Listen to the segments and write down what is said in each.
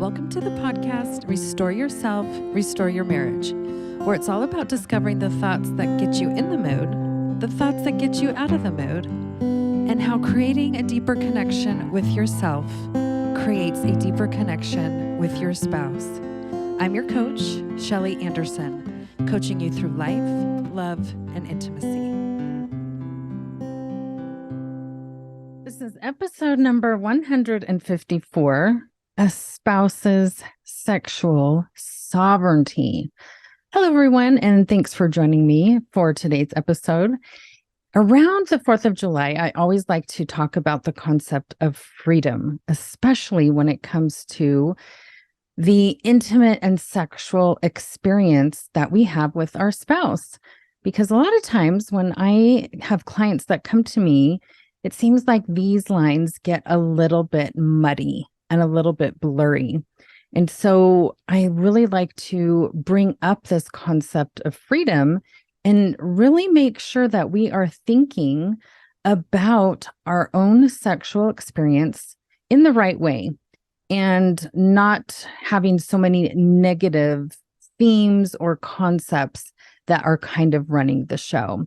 Welcome to the podcast, Restore Yourself, Restore Your Marriage, where it's all about discovering the thoughts that get you in the mood, the thoughts that get you out of the mood, and how creating a deeper connection with yourself creates a deeper connection with your spouse. I'm your coach, Shelly Anderson, coaching you through life, love, and intimacy. This is episode number 154, A Spouse's Sexual Sovereignty. Hello, everyone, and thanks for joining me for today's episode. Around the 4th of July, I always like to talk about the concept of freedom, especially when it comes to the intimate and sexual experience that we have with our spouse. Because a lot of times when I have clients that come to me, it seems like these lines get a little bit muddy and a little bit blurry. And so I really like to bring up this concept of freedom and really make sure that we are thinking about our own sexual experience in the right way and not having so many negative themes or concepts that are kind of running the show.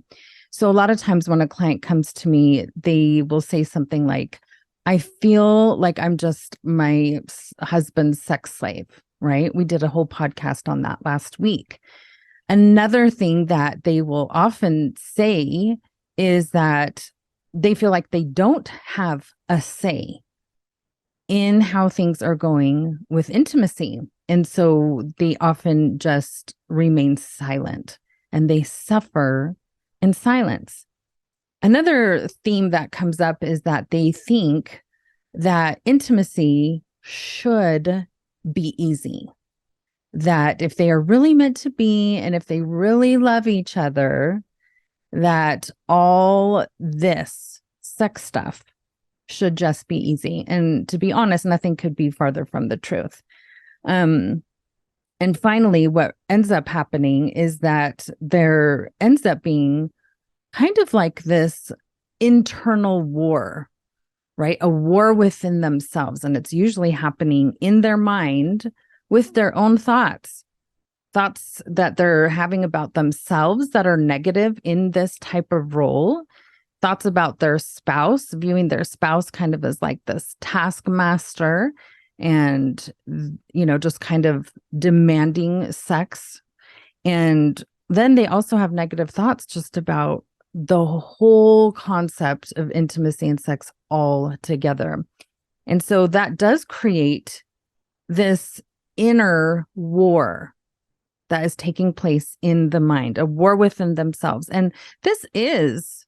So a lot of times when a client comes to me, they will say something like, I feel like I'm just my husband's sex slave, right? We did a whole podcast on that last week. Another thing that they will often say is that they feel like they don't have a say in how things are going with intimacy. And so they often just remain silent and they suffer in silence. Another theme that comes up is that they think that intimacy should be easy. That if they are really meant to be, and if they really love each other, that all this sex stuff should just be easy. And to be honest, nothing could be farther from the truth. And finally, what ends up happening is that there ends up being kind of like this internal war, right? A war within themselves. And it's usually happening in their mind with their own thoughts that they're having about themselves that are negative in this type of role, thoughts about their spouse, viewing their spouse kind of as like this taskmaster and, just kind of demanding sex. And then they also have negative thoughts just about the whole concept of intimacy and sex all together. And so that does create this inner war that is taking place in the mind, a war within themselves. And this is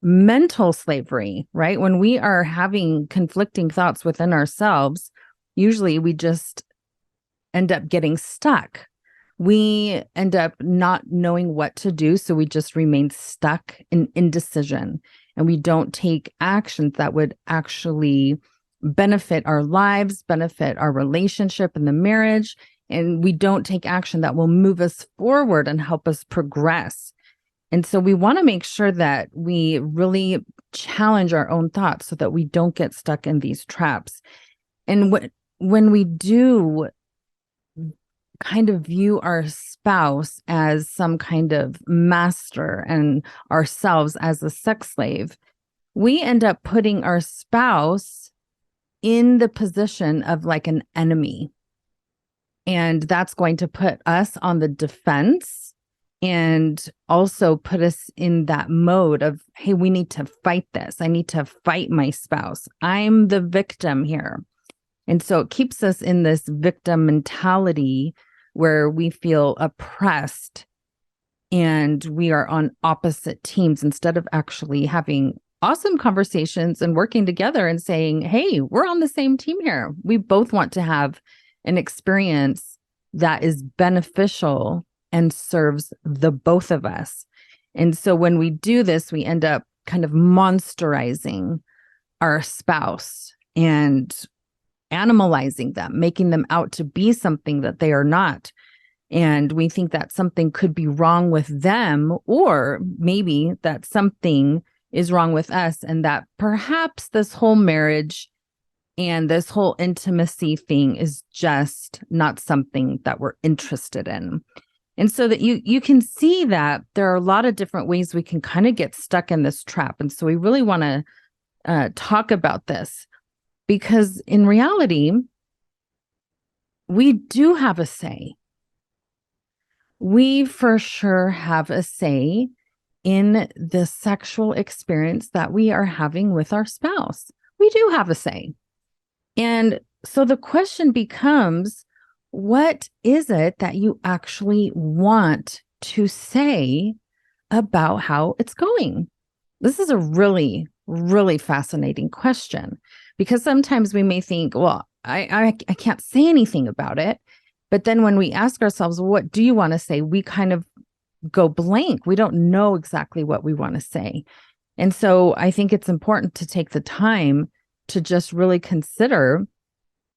mental slavery, right? When we are having conflicting thoughts within ourselves, usually we just end up getting stuck. We end up not knowing what to do. So we just remain stuck in indecision and we don't take actions that would actually benefit our lives, benefit our relationship and the marriage. And we don't take action that will move us forward and help us progress. And so we want to make sure that we really challenge our own thoughts so that we don't get stuck in these traps. And when we do kind of view our spouse as some kind of master and ourselves as a sex slave, we end up putting our spouse in the position of like an enemy. And that's going to put us on the defense and also put us in that mode of, hey, we need to fight this. I need to fight my spouse. I'm the victim here. And so it keeps us in this victim mentality where we feel oppressed and we are on opposite teams instead of actually having awesome conversations and working together and saying, hey, we're on the same team here. We both want to have an experience that is beneficial and serves the both of us. And so when we do this, we end up kind of monsterizing our spouse and animalizing them, making them out to be something that they are not. And we think that something could be wrong with them, or maybe that something is wrong with us, and that perhaps this whole marriage And this whole intimacy thing is just not something that we're interested in. And so that you can see that there are a lot of different ways we can kind of get stuck in this trap. And so we really want to talk about this, because in reality, we do have a say. We for sure have a say in the sexual experience that we are having with our spouse. We do have a say. And so the question becomes, what is it that you actually want to say about how it's going? This is a really, really fascinating question, because sometimes we may think, well, I can't say anything about it. But then when we ask ourselves, what do you want to say? We kind of go blank. We don't know exactly what we want to say. And so I think it's important to take the time to just really consider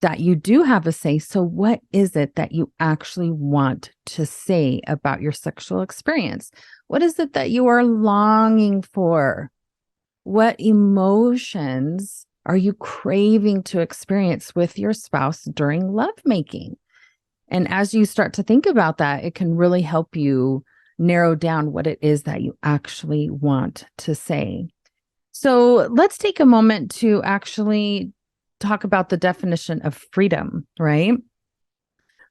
that you do have a say. So what is it that you actually want to say about your sexual experience? What is it that you are longing for? What emotions are you craving to experience with your spouse during lovemaking? And as you start to think about that, it can really help you narrow down what it is that you actually want to say. So let's take a moment to actually talk about the definition of freedom, right?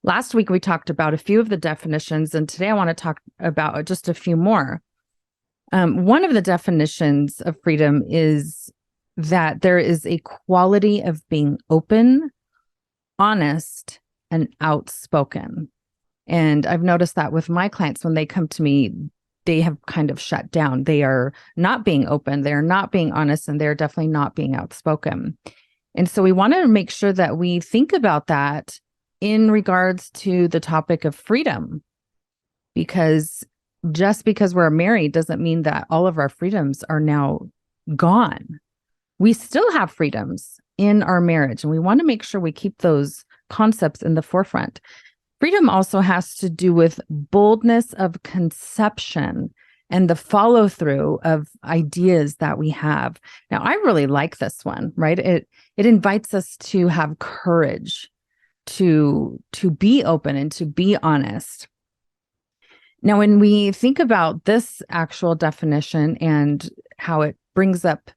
Last week, we talked about a few of the definitions, and today I want to talk about just a few more. One of the definitions of freedom is that there is a quality of being open, honest, and outspoken. And I've noticed that with my clients, when they come to me, they have kind of shut down. They are not being open, they're not being honest, and they're definitely not being outspoken. And so we want to make sure that we think about that in regards to the topic of freedom, because just because we're married doesn't mean that all of our freedoms are now gone. We still have freedoms in our marriage, and we want to make sure we keep those concepts in the forefront. Freedom also has to do with boldness of conception and the follow through of ideas that we have. Now, I really like this one, right? It invites us to have courage to be open and to be honest. Now, when we think about this actual definition and how it brings up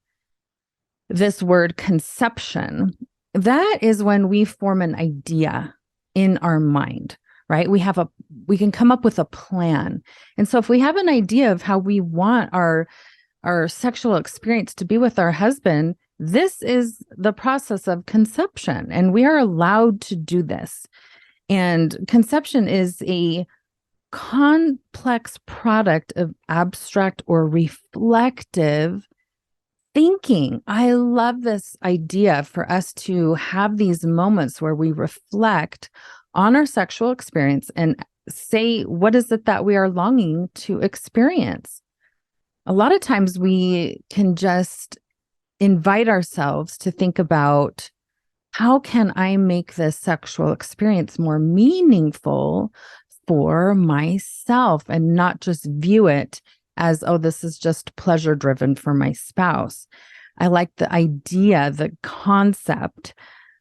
this word conception, that is when we form an idea in our mind, right? We can come up with a plan. And so if we have an idea of how we want our sexual experience to be with our husband, this is the process of conception, and we are allowed to do this. And conception is a complex product of abstract or reflective thinking. I love this idea for us to have these moments where we reflect on our sexual experience and say, what is it that we are longing to experience? A lot of times we can just invite ourselves to think about, how can I make this sexual experience more meaningful for myself, and not just view it as, oh, this is just pleasure driven for my spouse. I like the idea, the concept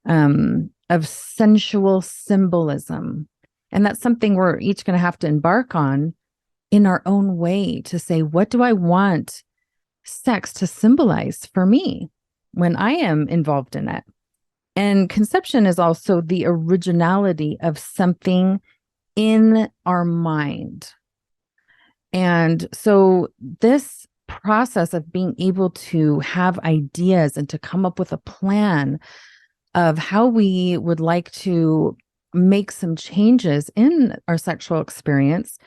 of sensual symbolism. And that's something we're each going to have to embark on in our own way, to say, what do I want sex to symbolize for me when I am involved in it? And conception is also the originality of something in our mind. And so this process of being able to have ideas and to come up with a plan of how we would like to make some changes in our sexual experience,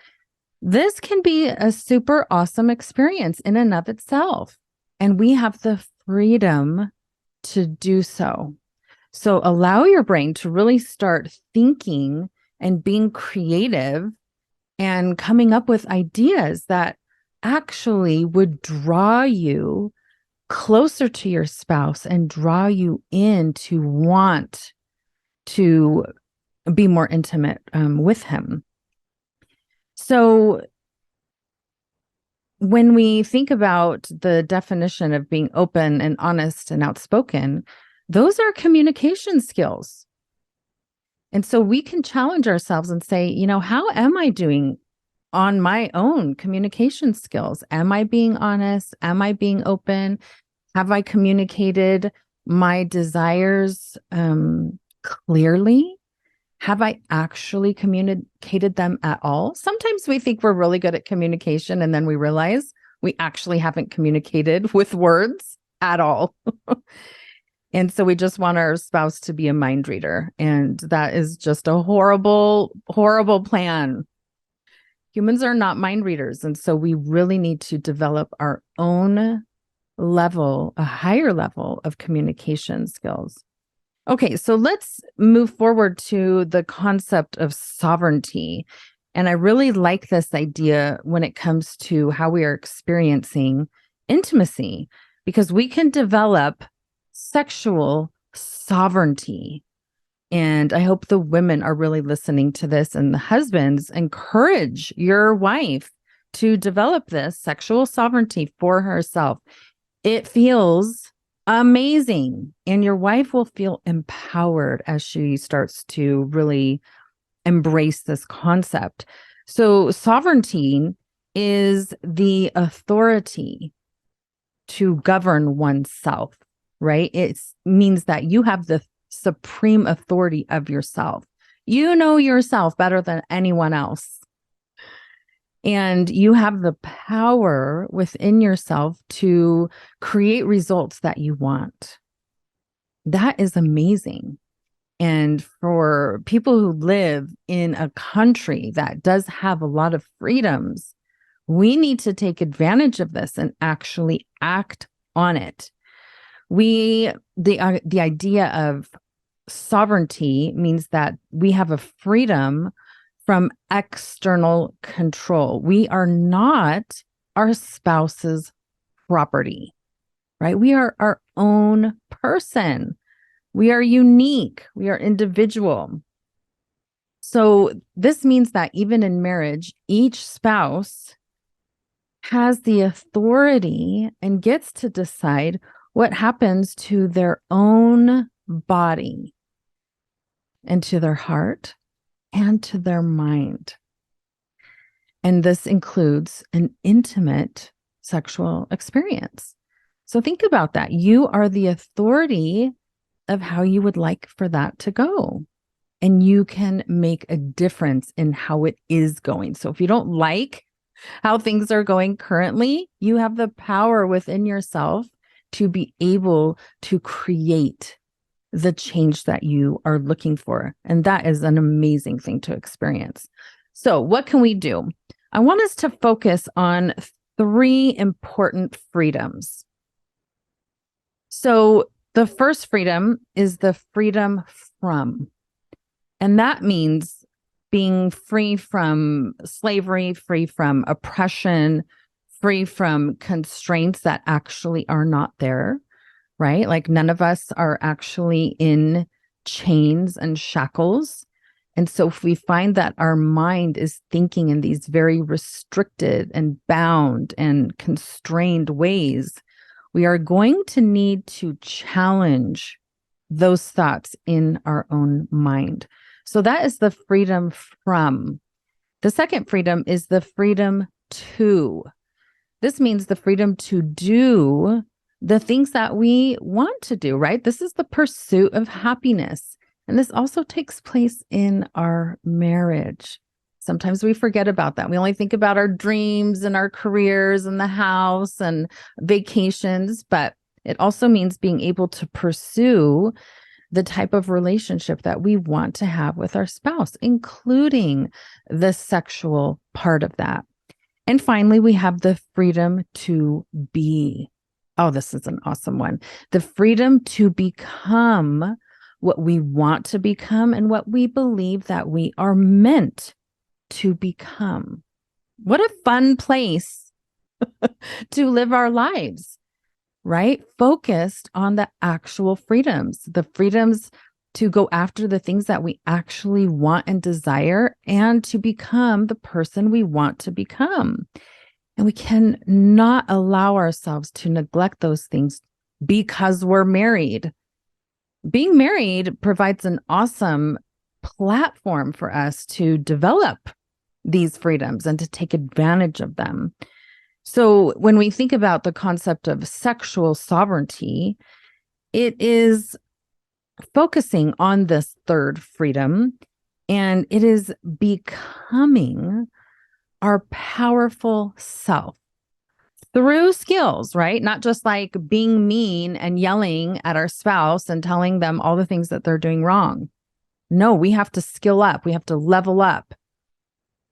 this can be a super awesome experience in and of itself. And we have the freedom to do so. So allow your brain to really start thinking and being creative and coming up with ideas that actually would draw you closer to your spouse and draw you in to want to be more intimate with him. So when we think about the definition of being open and honest and outspoken, those are communication skills. And so we can challenge ourselves and say, how am I doing on my own communication skills? Am I being honest? Am I being open? Have I communicated my desires clearly? Have I actually communicated them at all? Sometimes we think we're really good at communication, and then we realize we actually haven't communicated with words at all. And so we just want our spouse to be a mind reader. And that is just a horrible, horrible plan. Humans are not mind readers. And so we really need to develop our own level, a higher level of communication skills. Okay, so let's move forward to the concept of sovereignty. And I really like this idea when it comes to how we are experiencing intimacy, because we can develop sexual sovereignty. And I hope the women are really listening to this, and the husbands, encourage your wife to develop this sexual sovereignty for herself. It feels amazing, and your wife will feel empowered as she starts to really embrace this concept. So sovereignty is the authority to govern oneself, right? It means that you have the supreme authority of yourself. You know yourself better than anyone else. And you have the power within yourself to create results that you want. That is amazing. And for people who live in a country that does have a lot of freedoms, we need to take advantage of this and actually act on it. The idea of sovereignty means that we have a freedom from external control. We are not our spouse's property, right? We are our own person. We are unique. We are individual. So this means that even in marriage, each spouse has the authority and gets to decide what happens to their own body and to their heart and to their mind. And this includes an intimate sexual experience. So think about that. You are the authority of how you would like for that to go. And you can make a difference in how it is going. So if you don't like how things are going currently, you have the power within yourself to be able to create the change that you are looking for. And that is an amazing thing to experience. So what can we do? I want us to focus on 3 important freedoms. So the first freedom is the freedom from, and that means being free from slavery, free from oppression, free from constraints that actually are not there, right? Like none of us are actually in chains and shackles. And so if we find that our mind is thinking in these very restricted and bound and constrained ways, we are going to need to challenge those thoughts in our own mind. So that is the freedom from. The second freedom is the freedom to. This means the freedom to do the things that we want to do, right? This is the pursuit of happiness. And this also takes place in our marriage. Sometimes we forget about that. We only think about our dreams and our careers and the house and vacations, but it also means being able to pursue the type of relationship that we want to have with our spouse, including the sexual part of that. And finally, we have the freedom to be. Oh, this is an awesome one. The freedom to become what we want to become and what we believe that we are meant to become. What a fun place to live our lives, right? Focused on the actual freedoms, the freedoms to go after the things that we actually want and desire, and to become the person we want to become. And we can not allow ourselves to neglect those things because we're married. being married provides an awesome platform for us to develop these freedoms and to take advantage of them. So when we think about the concept of sexual sovereignty, it is focusing on this third freedom, and it is becoming our powerful self through skills, right? Not just like being mean and yelling at our spouse and telling them all the things that they're doing wrong. No, we have to skill up. We have to level up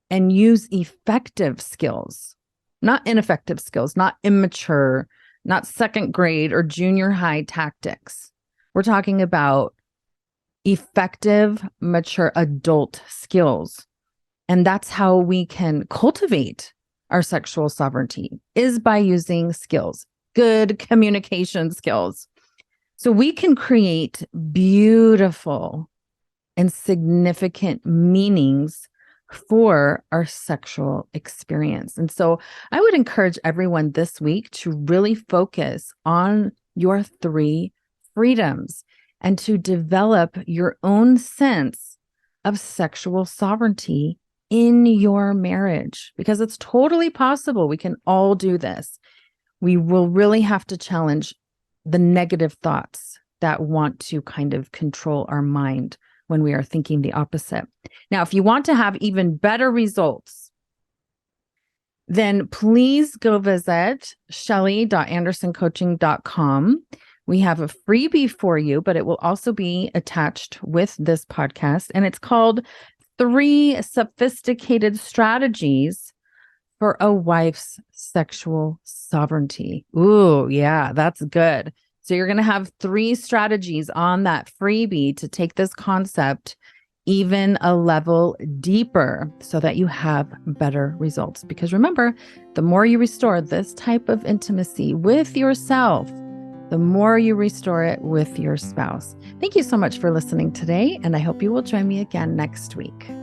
and use effective skills, not ineffective skills, not immature, not second grade or junior high tactics. We're talking about effective, mature adult skills. And that's how we can cultivate our sexual sovereignty, is by using skills, good communication skills. So we can create beautiful and significant meanings for our sexual experience. And so I would encourage everyone this week to really focus on your 3 freedoms and to develop your own sense of sexual sovereignty in your marriage, because it's totally possible. We can all do this. We will really have to challenge the negative thoughts that want to kind of control our mind when we are thinking the opposite. Now, if you want to have even better results, then please go visit Shelly.andersoncoaching.com. We have a freebie for you, but it will also be attached with this podcast. And it's called 3 Sophisticated Strategies for a Wife's Sexual Sovereignty. Ooh, yeah, that's good. So you're going to have 3 strategies on that freebie to take this concept even a level deeper so that you have better results. Because remember, the more you restore this type of intimacy with yourself, the more you restore it with your spouse. Thank you so much for listening today, and I hope you will join me again next week.